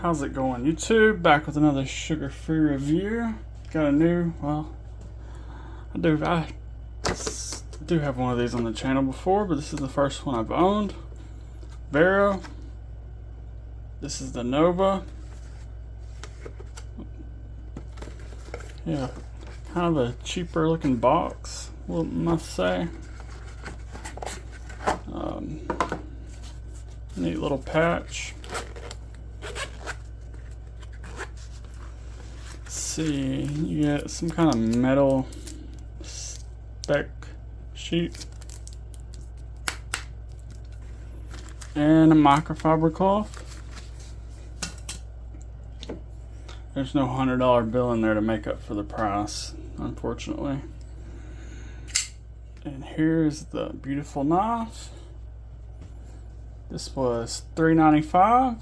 How's it going, YouTube? Back with another sugar-free review. Got a new, well, I do have one of these on the channel before, but this is the first one I've owned. Vero. This is the Nova. Yeah, kind of a cheaper looking box, I must say. Neat little patch. See, you get some kind of metal spec sheet and a microfiber cloth. There's no $100 bill in there to make up for the price, unfortunately. And here's the beautiful knife. This was $3.95.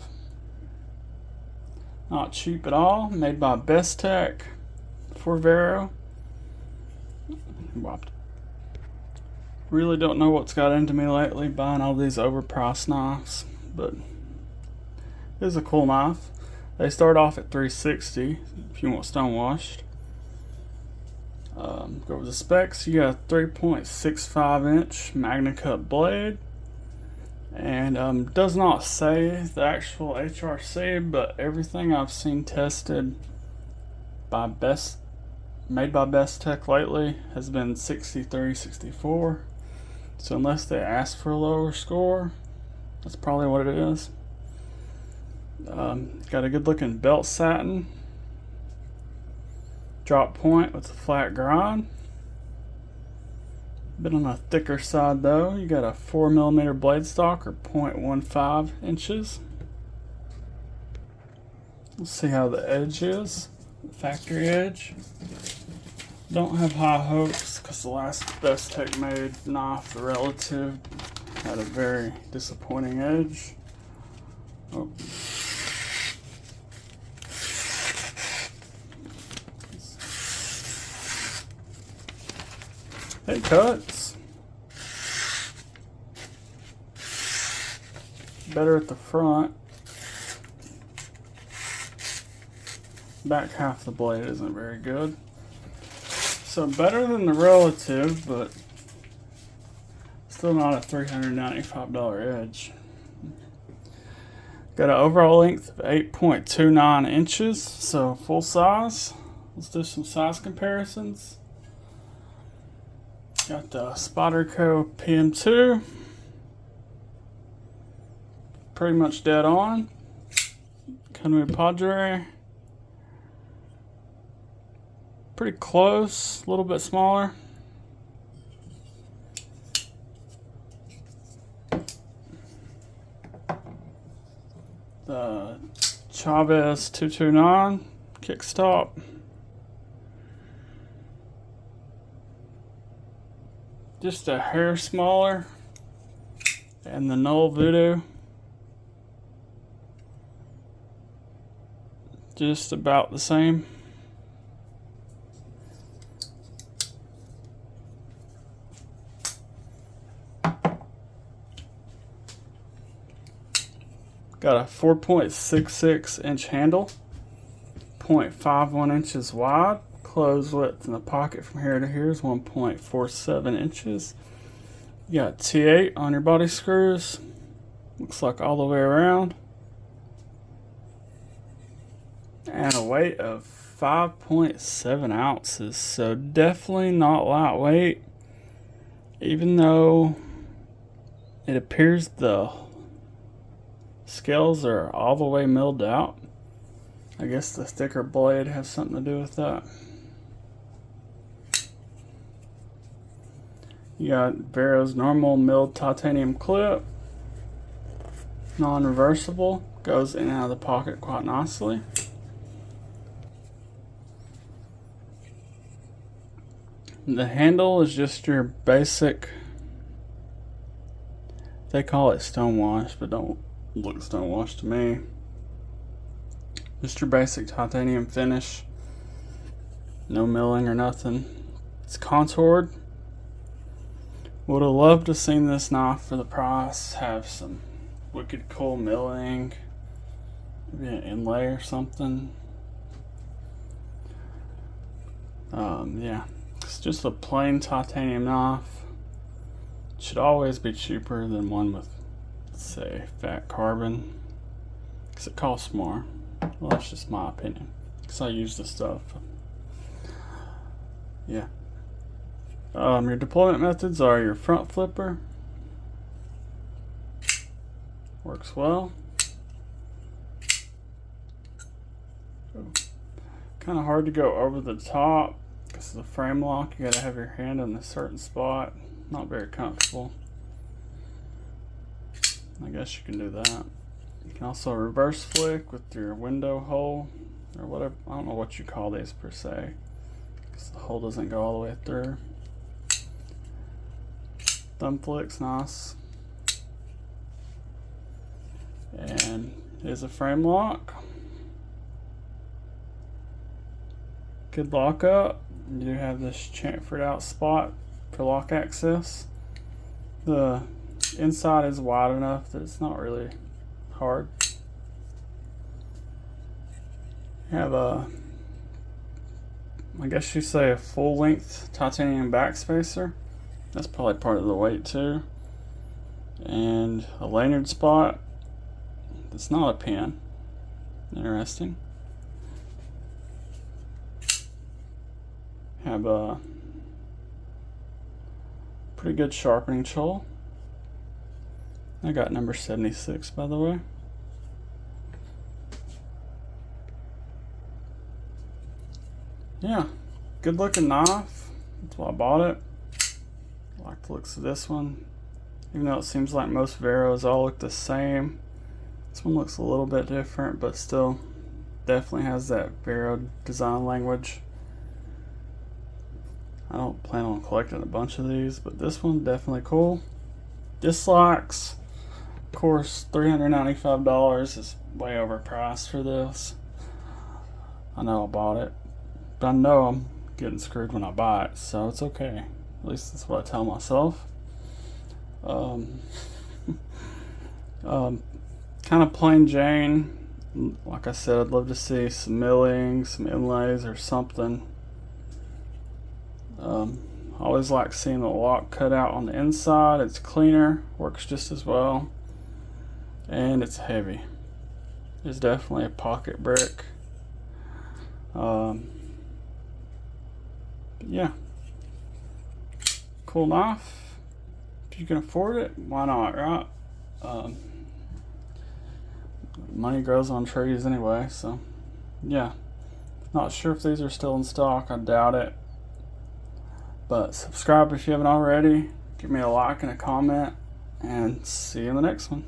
Not cheap at all. Made by Best Tech for Vero. Really don't know what's got into me lately buying all these overpriced knives, but it is a cool knife. They start off at $3.60 if you want stone washed. Go over the specs. You got a 3.65 inch Magna Cut blade. And does not say the actual HRC, but everything I've seen tested by made by Best Tech lately has been 63, 64. So unless they ask for a lower score, that's probably what it is. Got a good looking belt satin. Drop point with a flat grind. Bit on the thicker side though. You got a 4mm blade stock or 0.15 inches. Let's see how the edge is. The factory edge. Don't have high hopes because the last Best Tech made knife, the Relative, had a very disappointing edge. Oh. It cuts. Better at the front. Back half the blade isn't very good. So better than the Relative, but still not a $395 edge. Got an overall length of 8.29 inches, so full size. Let's do some size comparisons. Got the Spyderco PM2, pretty much dead on. Canoe Padre, pretty close, a little bit smaller. The Chavez 229 kickstop. Just a hair smaller, and the Null Voodoo just about the same. Got a 4.66 inch handle, 0.51 inches wide. Close width in the pocket from here to here is 1.47 inches. You got T8 on your body screws. Looks like all the way around. And a weight of 5.7 ounces. So definitely not lightweight. Even though it appears the scales are all the way milled out. I guess the thicker blade has something to do with that. You got Vero's normal milled titanium clip, non-reversible, goes in and out of the pocket quite nicely. The handle is just your basic, they call it stonewash, but don't look stonewash to me. Just your basic titanium finish, no milling or nothing. It's contoured. Would have loved to have seen this knife for the price have some wicked cool milling, maybe an inlay or something. Yeah, it's just a plain titanium knife. It should always be cheaper than one with, say, fat carbon, because it costs more. Well, that's just my opinion, because I use the stuff. Yeah. Your deployment methods are your front flipper. Works well. Kind of hard to go over the top because of the frame lock. You gotta have your hand in a certain spot. Not very comfortable. I guess you can do that. You can also reverse flick with your window hole or whatever. I don't know what you call these per se, because the hole doesn't go all the way through. Thumb flick's nice. And here's a frame lock. Good lock up. You do have this chamfered out spot for lock access. The inside is wide enough that it's not really hard. You have a, I guess you say, a full length titanium back spacer. That's probably part of the weight too. And a lanyard spot. It's not a pin. Interesting. Have a pretty good sharpening tool. I got number 76, by the way. Yeah, good looking knife. That's why I bought it. I like the looks of this one. Even though it seems like most Veros all look the same, this one looks a little bit different, but still definitely has that Vero design language. I don't plan on collecting a bunch of these, but this one definitely cool. Dislikes, of course, $395 is way overpriced for this. I know I bought it, but I know I'm getting screwed when I buy it, so it's okay. At least that's what I tell myself. Kind of plain Jane. Like I said, I'd love to see some milling, some inlays, or something. I always like seeing the lock cut out on the inside. It's cleaner, works just as well, and it's heavy. It's definitely a pocket brick. Yeah, cool knife. If you can afford it, why not, right? Money grows on trees anyway, so yeah. Not sure if these are still in stock. I doubt it. But subscribe if you haven't already. Give me a like and a comment, and see you in the next one.